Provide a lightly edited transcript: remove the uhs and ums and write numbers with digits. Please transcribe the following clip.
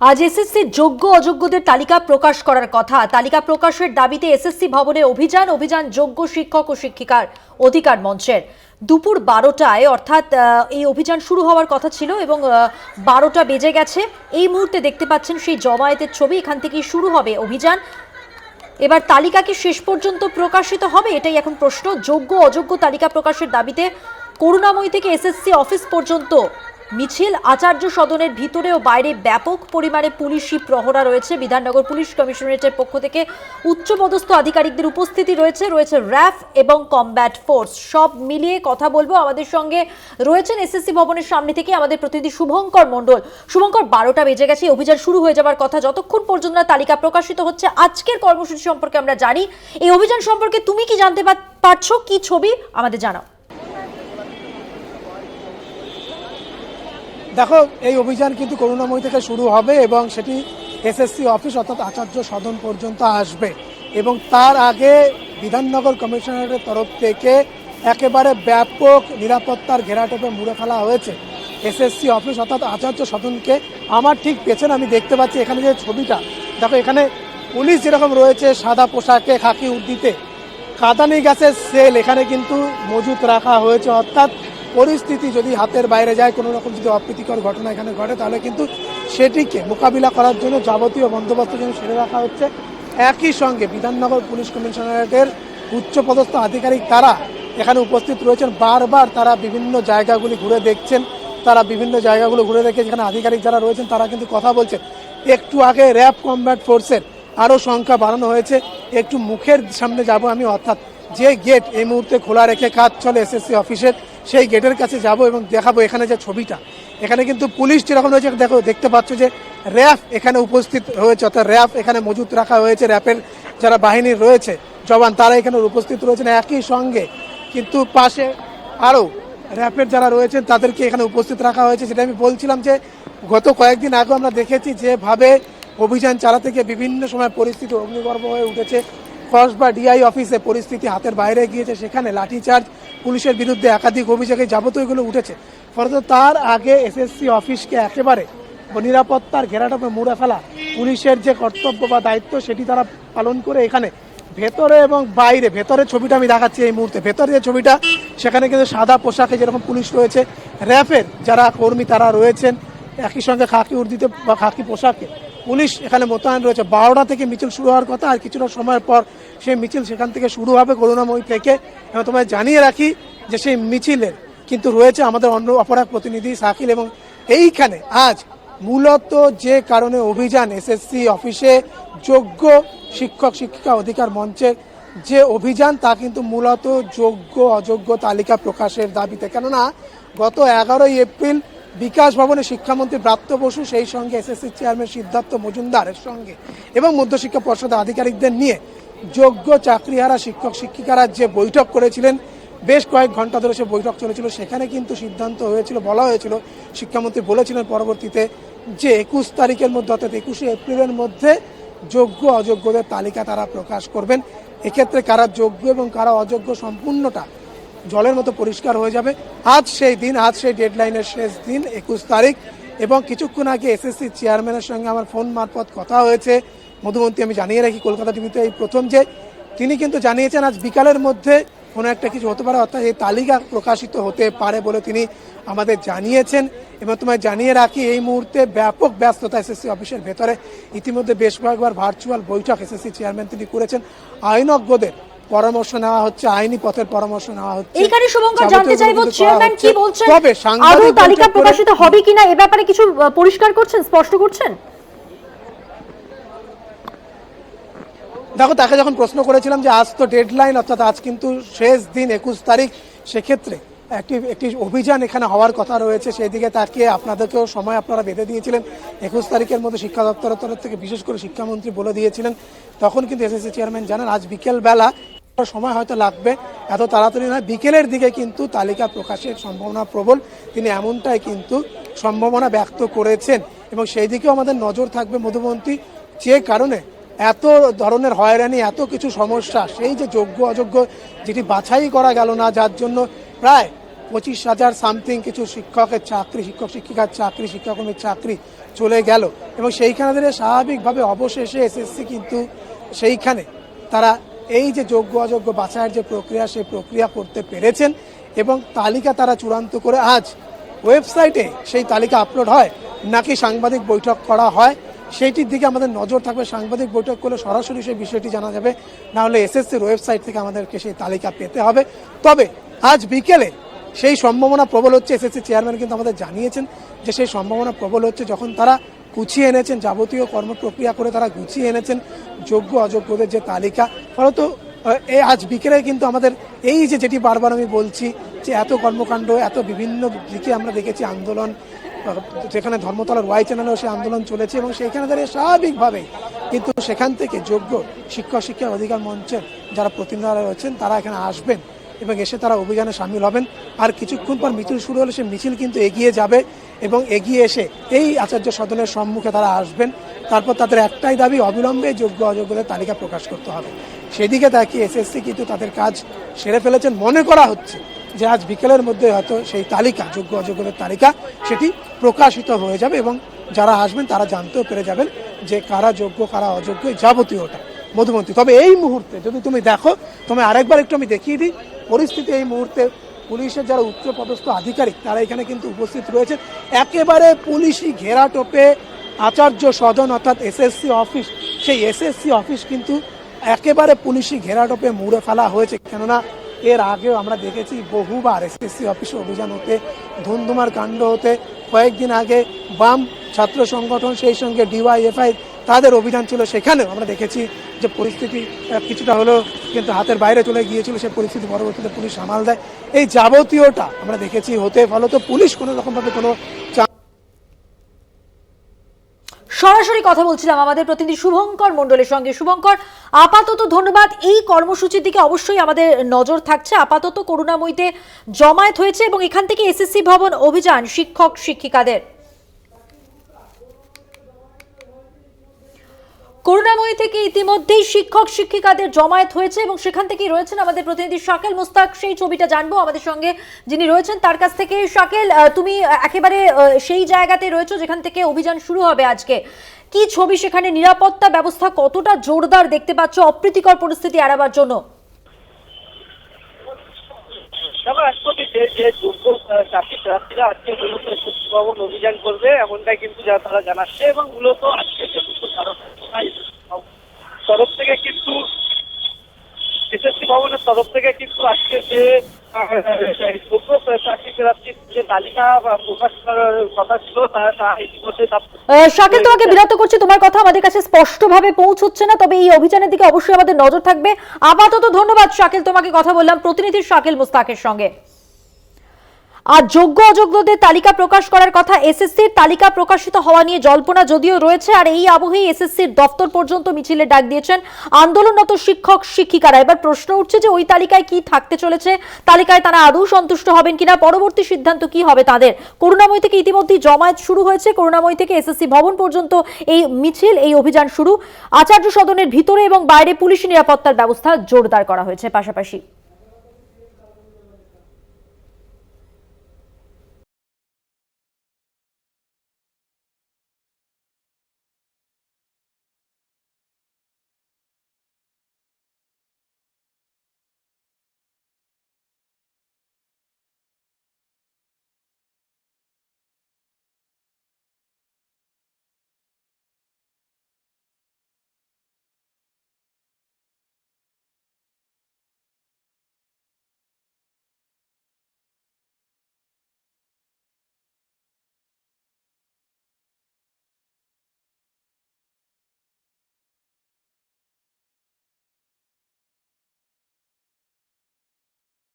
আজ এসএসসি যোগ্য অযোগ্যদের তালিকা প্রকাশ করার কথা। তালিকা প্রকাশের দাবিতে এসএসসি ভবনে অভিযান যোগ্য শিক্ষক ও শিক্ষিকার অধিকার মঞ্চের। দুপুর 12টায় অর্থাৎ এই অভিযান শুরু হওয়ার কথা ছিল এবং 12টা বেজে গেছে। এই মুহূর্তে দেখতে পাচ্ছেন সেই জমায়েতের ছবি। এখান থেকেই শুরু হবে অভিযান। এবার তালিকা কি শেষ পর্যন্ত প্রকাশিত হবে, এটাই এখন প্রশ্ন। যোগ্য অযোগ্য তালিকা প্রকাশের দাবিতে করুণাময়ী থেকে এসএসসি অফিস পর্যন্ত মিছিল। আচার্য সদনের ভিতরে ও বাইরে ব্যাপক পরিমাণে পুলিশি প্রহরা রয়েছে। বিধাননগর পুলিশ কমিশনারেটের পক্ষ থেকে উচ্চপদস্থ আধিকারিকদের উপস্থিতি রয়েছে র্যাফ এবং কমব্যাট ফোর্স। সব মিলিয়ে কথা বলবো। আমাদের সঙ্গে রয়েছেন এসএসসি ভবনের সামনে থেকে আমাদের প্রতিনিধি শুভঙ্কর মণ্ডল। শুভঙ্কর, 12টা বেজে গেছে, অভিযান শুরু হয়ে যাওয়ার কথা। যতক্ষণ পর্যন্ত না তালিকা প্রকাশিত হচ্ছে, আজকের কর্মসূচি সম্পর্কে আমরা জানি। এই অভিযান সম্পর্কে তুমি কি জানতে পারছো, কি ছবি আমাদের জানাও। দেখো, এই অভিযান কিন্তু করুণাময়ী থেকে শুরু হবে এবং সেটি এসএসসি অফিস অর্থাৎ আচার্য সদন পর্যন্ত আসবে এবং তার আগে বিধাননগর কমিশনারেটের তরফ থেকে একেবারে ব্যাপক নিরাপত্তার ঘেরাটোপে মুড়ে ফেলা হয়েছে এসএসসি অফিস অর্থাৎ আচার্য সদনকে। আমার ঠিক পেছনে আমি দেখতে পাচ্ছি এখানে যে ছবিটা, দেখো এখানে পুলিশ যেরকম রয়েছে সাদা পোশাকে, খাকি উর্দিতে, কাঁদানি গ্যাসের সেল এখানে কিন্তু মজুত রাখা হয়েছে। অর্থাৎ পরিস্থিতি যদি হাতের বাইরে যায়, কোনো রকম যদি অপ্রীতিকর ঘটনা এখানে ঘটে, তাহলে কিন্তু সেটিকে মোকাবিলা করার জন্য যাবতীয় বন্দোবস্ত যেন সেরে রাখা হচ্ছে। একই সঙ্গে বিধাননগর পুলিশ কমিশনারেটের উচ্চপদস্থ আধিকারিক তারা এখানে উপস্থিত রয়েছেন। বারবার তারা বিভিন্ন জায়গাগুলি ঘুরে দেখছেন, দেখে যেখানে আধিকারিক যারা রয়েছেন তারা কিন্তু কথা বলছেন। একটু আগে র্যাব কমব্যাট ফোর্সের আরও সংখ্যা বাড়ানো হয়েছে। একটু মুখের সামনে যাব আমি, অর্থাৎ যে গেট এই মুহূর্তে খোলা রেখে কাজ চলে এসএসসি অফিসের, সেই গেটের কাছে যাব এবং দেখাবো এখানে যে ছবিটা, এখানে কিন্তু পুলিশ যেরকম রয়েছে, দেখতে পাচ্ছ যে র্যাফ এখানে উপস্থিত রয়েছে, অর্থাৎ র্যাফ এখানে মজুত রাখা হয়েছে। র্যাপের যারা বাহিনীর রয়েছে জওয়ান, তারা এখানে উপস্থিত রয়েছেন। একই সঙ্গে কিন্তু পাশে আরও র্যাপের যারা রয়েছেন তাদেরকে এখানে উপস্থিত রাখা হয়েছে। যেটা আমি বলছিলাম যে গত কয়েকদিন আগে আমরা দেখেছি যেভাবে অভিযান চালাতে গিয়ে বিভিন্ন সময় পরিস্থিতি অগ্নিগর্ভ হয়ে উঠেছে। কসবা ডিআই অফিসে পরিস্থিতি হাতের বাইরে গিয়েছে, সেখানে লাঠিচার্জ, পুলিশের বিরুদ্ধে একাধিক অভিযোগে যাবতীয় এগুলো উঠেছে। ফলত তার আগে এসএসসি অফিসকে একেবারে নিরাপত্তার ঘেরাটোপে মুড়ে ফেলা পুলিশের যে কর্তব্য বা দায়িত্ব, সেটি তারা পালন করে এখানে ভেতরে এবং বাইরে, ভেতরের ছবিটা আমি দেখাচ্ছি এই মুহূর্তে। ভেতরে যে ছবিটা, সেখানে কিন্তু সাদা পোশাকে যেরকম পুলিশ রয়েছে, র্যাফের যারা কর্মী তারা রয়েছেন, একই সঙ্গে খাকি উর্দিতে বা খাকি পোশাকে পুলিশ এখানে মোতায়েন রয়েছে। 12টা থেকে মিছিল শুরু হওয়ার কথা, আর কিছুটা সময়ের পর সেই মিছিল সেখান থেকে শুরু হবে করুণাময়ী থেকে। এবং তোমায় জানিয়ে রাখি যে সেই মিছিলের কিন্তু রয়েছে আমাদের অন্য অপর এক প্রতিনিধি শাকিল। এবং এইখানে আজ মূলত যে কারণে অভিযান এসএসসি অফিসে যোগ্য শিক্ষক শিক্ষিকা অধিকার মঞ্চের যে অভিযান, তা কিন্তু মূলত যোগ্য অযোগ্য তালিকা প্রকাশের দাবিতে। কেননা গত 11ই এপ্রিল বিকাশ ভবনে শিক্ষামন্ত্রী ব্রাত্য বসু, সেই সঙ্গে এসএসসি চেয়ারম্যান সিদ্ধার্থ মজুমদারের সঙ্গে এবং মধ্যশিক্ষা পর্ষদের আধিকারিকদের নিয়ে যোগ্য চাকরিহারা শিক্ষক শিক্ষিকারা যে বৈঠক করেছিলেন, বেশ কয়েক ঘন্টা ধরে সে বৈঠক চলেছিল। সেখানে কিন্তু সিদ্ধান্ত হয়েছিল, বলা হয়েছিল, শিক্ষামন্ত্রী বলেছিলেন পরবর্তীতে যে 21 তারিখের মধ্যে অর্থাৎ 21শে এপ্রিলের মধ্যে যোগ্য অযোগ্যদের তালিকা তারা প্রকাশ করবেন। এক্ষেত্রে কারা যোগ্য এবং কারা অযোগ্য সম্পূর্ণটা জলের মতো পরিষ্কার হয়ে যাবে। আজ সেই দিন, আজ সেই ডেডলাইনের শেষ দিন 21 তারিখ। এবং কিছুক্ষণ আগে এসএসসি চেয়ারম্যানের সঙ্গে আমার ফোন মারফত কথা হয়েছে। মধুমন্তী, আমি জানিয়ে রাখি কলকাতা টিভিতে এই প্রথম যে তিনি কিন্তু জানিয়েছেন আজ বিকালের মধ্যে কোনো একটা কিছু হতে পারে, অর্থাৎ এই তালিকা প্রকাশিত হতে পারে বলে তিনি আমাদের জানিয়েছেন। এবং তোমায় জানিয়ে রাখি এই মুহূর্তে ব্যাপক ব্যস্ততা এসএসসি অফিসের ভেতরে। ইতিমধ্যে বেশ কয়েকবার ভার্চুয়াল বৈঠক এসএসসি চেয়ারম্যান তিনি করেছেন। আইনজ্ঞদের পরামর্শ নেওয়া হচ্ছে, আইনি পথের পরামর্শ নেওয়া হচ্ছে। এইখানে শুভঙ্কর জানতে চাইবো, চেয়ারম্যান কি বলছেন, আদৌ তালিকা প্রকাশিত হবে কিনা এ ব্যাপারে কিছু পরিষ্কার করছেন, স্পষ্ট করছেন? দেখো, তাকে যখন প্রশ্ন করেছিলাম যে আজ তো ডেডলাইন, অর্থাৎ আজ কিন্তু শেষ দিন 21 তারিখ, সেক্ষেত্রে একটি অভিযান এখানে হওয়ার কথা রয়েছে, সেই দিকে তাকিয়ে আপনাদেরকেও সময় আপনারা বেঁধে দিয়েছিলেন 21 তারিখের মধ্যে শিক্ষা দপ্তরের তরফ থেকে, বিশেষ করে শিক্ষামন্ত্রী বলে দিয়েছিলেন। তখন কিন্তু এসএসসি চেয়ারম্যান জানান আজ বিকেলবেলা সময় হয়তো লাগবে, এত তাড়াতাড়ি নয়, বিকেলের দিকে কিন্তু তালিকা প্রকাশের সম্ভাবনা প্রবল। তিনি এমনটাই কিন্তু সম্ভাবনা ব্যক্ত করেছেন এবং সেই দিকেও আমাদের নজর থাকবে মধুমন্তী। যে কারণে এত ধরনের হয়রানি, এত কিছু সমস্যা, সেই যে যোগ্য অযোগ্য যেটি বাছাই করা গেল না, যার জন্য প্রায় 25,000 সামথিং কিছু শিক্ষকের চাকরি, শিক্ষক শিক্ষিকার চাকরি, শিক্ষাকর্মীর চাকরি চলে গেল এবং সেইখানে ধরে স্বাভাবিকভাবে অবশেষে এসএসসি কিন্তু সেইখানে তারা এই যে যোগ্য অযোগ্য বাছাইয়ের যে প্রক্রিয়া সেই প্রক্রিয়া করতে পেরেছেন এবং তালিকা তারা চূড়ান্ত করে আজ ওয়েবসাইটে সেই তালিকা আপলোড হয় নাকি সাংবাদিক বৈঠক করা হয় সেইটির দিকে আমাদের নজর থাকবে। সাংবাদিক বৈঠক করলে সরাসরি সেই বিষয়টি জানা যাবে, না হলে এসএসসির ওয়েবসাইট থেকে আমাদেরকে সেই তালিকা পেতে হবে। তবে আজ বিকেলে সেই সম্ভাবনা প্রবল হচ্ছে, এসএসসি চেয়ারম্যান কিন্তু আমাদের জানিয়েছেন যে সেই সম্ভাবনা প্রবল হচ্ছে যখন তারা গুছিয়ে এনেছেন যাবতীয় কর্মপ্রক্রিয়া করে তারা গুছিয়ে এনেছেন যোগ্য অযোগ্যদের যে তালিকা। ফলত আজ বিকেলে কিন্তু আমাদের এই যেটি বারবার আমি বলছি যে এত কর্মকাণ্ড, এত বিভিন্ন দিকে আমরা দেখেছি আন্দোলন, যেখানে ধর্মতলার ওয়াই চ্যানেলেও সে আন্দোলন চলেছে এবং সেখানে দাঁড়িয়ে স্বাভাবিকভাবেই কিন্তু সেখান থেকে যোগ্য শিক্ষক শিক্ষা অধিকার মঞ্চের যারা প্রতিনিধিরা রয়েছেন তারা এখানে আসবেন এবং এসে তারা অভিযানে সামিল হবেন। আর কিছুক্ষণ পর মিছিল শুরু হলে সে মিছিল কিন্তু এগিয়ে যাবে এবং এগিয়ে এসে এই আচার্য সদনের সম্মুখে তারা আসবেন। তারপর তাদের একটাই দাবি, অবিলম্বে যোগ্য অযোগ্যদের তালিকা প্রকাশ করতে হবে। সেদিকে তাকিয়ে এসএসসি কিন্তু তাদের কাজ সেরে ফেলেছেন। মনে করা হচ্ছে যে আজ বিকেলের মধ্যে হয়তো সেই তালিকা, যোগ্য অযোগ্যদের তালিকা, সেটি প্রকাশিত হয়ে যাবে এবং যারা আসবেন তারা জানতেও পেরে যাবেন যে কারা যোগ্য কারা অযোগ্য, যাবতীয়টা মধুমন্তী। তবে এই মুহূর্তে যদি তুমি দেখো, তুমি আরেকবার একটু আমি দেখিয়ে দিই পরিস্থিতি। এই মুহূর্তে পুলিশের যারা উচ্চপদস্থ আধিকারিক তারা এখানে কিন্তু উপস্থিত রয়েছেন। একেবারে পুলিশি ঘেরাটোপে আচার্য সদন অর্থাৎ এসএসসি অফিস, সেই এসএসসি অফিস কিন্তু একেবারে পুলিশি ঘেরাটোপে মুড়ে ফেলা হয়েছে। কেননা এর আগেও আমরা দেখেছি বহুবার এসএসসি অফিসে অভিযান হতে, ধুমধুমার কাণ্ড হতে। কয়েকদিন আগে বাম ছাত্র সংগঠন সেই সঙ্গে ডিওয়াইএফআই তাদের অভিযান ছিল, সেখানেও আমরা দেখেছি যে পরিস্থিতি কিছুটা হলেও কিন্তু হাতের বাইরে চলে গিয়েছিল। সেই পরিস্থিতি পরবর্তীতে পুলিশ সামাল দেয়। এই যাবতীয়টা আমরা দেখেছি হতে, ফলত পুলিশ কোনো রকমভাবে কোনো সরাসরি কথা বলছিলাম আমাদের প্রতিনিধি শুভঙ্কর মণ্ডলের সঙ্গে। শুভঙ্কর, আপাতত ধন্যবাদ। এই কর্মসূচির দিকে অবশ্যই আমাদের নজর থাকছে। আপাতত করুণাময়ীতে জমায়েত হয়েছে এবং এখান থেকে এসএসসি ভবন অভিযান শিক্ষক শিক্ষিকাদের। করুণাময়ী থেকে ইতিমধ্যেই শিক্ষক শিক্ষিকাদের জমায়েত হয়েছে এবং সেখান থেকেই রয়েছেন আমাদের প্রতিনিধি শাকিল মুস্তাক। সেই ছবিটা জানবো আমাদের সঙ্গে যিনি রয়েছেন তার কাছ থেকে। শাকিল, তুমি একেবারে সেই জায়গাতে রয়েছো যেখান থেকে অভিযান শুরু হবে আজকে। কি ছবি সেখানে, নিরাপত্তা ব্যবস্থা কতটা জোরদার দেখতে পাচ্ছ অপ্রীতিকর পরিস্থিতি এড়াবার জন্য? আজকে মূলত ভবন অভিযান করবে এমনটাই কিন্তু তারা জানাচ্ছে এবং মূলত আজকে তরফ থেকে কিন্তু এসএসসি ভবনের তরফ থেকে কিন্তু আজকে যে যোগ্য চাকরি প্রার্থীর যে তালিকা প্রকাশ করার কথা ছিল তা ইতিমধ্যে। শাকিল, তোমাকে বিরত করছি, তোমার কথা আমাদের কাছে স্পষ্টভাবে পৌঁছচ্ছে না, তবে এই অভিযানের দিকে অবশ্যই আমাদের নজর থাকবে। আপাতত ধন্যবাদ শাকিল, তোমাকে কথা বললাম প্রতিনিধি শাকিল মুস্তাকের সঙ্গে। আর যোগ্য অযোগ্যদের তালিকা প্রকাশ করার কথা, এসএসসির তালিকা প্রকাশিত হওয়া নিয়ে জল্পনা যদিও রয়েছে, আর এই আবহেই এসএসসির দপ্তর পর্যন্ত মিছিলের ডাক দিয়েছেন আন্দোলনরত শিক্ষক শিক্ষিকারা। এবার প্রশ্ন উঠছে যে ওই তালিকায় কি থাকতে চলেছে, তালিকায় তারা আদৌ সন্তুষ্ট হবেন কিনা, পরবর্তী সিদ্ধান্ত কি হবে তাদের। করুণাময়ী থেকে ইতিমধ্যেই জমায়েত শুরু হয়েছে, করুণাময়ী থেকে এসএসসি ভবন পর্যন্ত এই মিছিল, এই অভিযান শুরু। আচার্য সদনের ভিতরে এবং বাইরে পুলিশি নিরাপত্তার ব্যবস্থা জোরদার করা হয়েছে। পাশাপাশি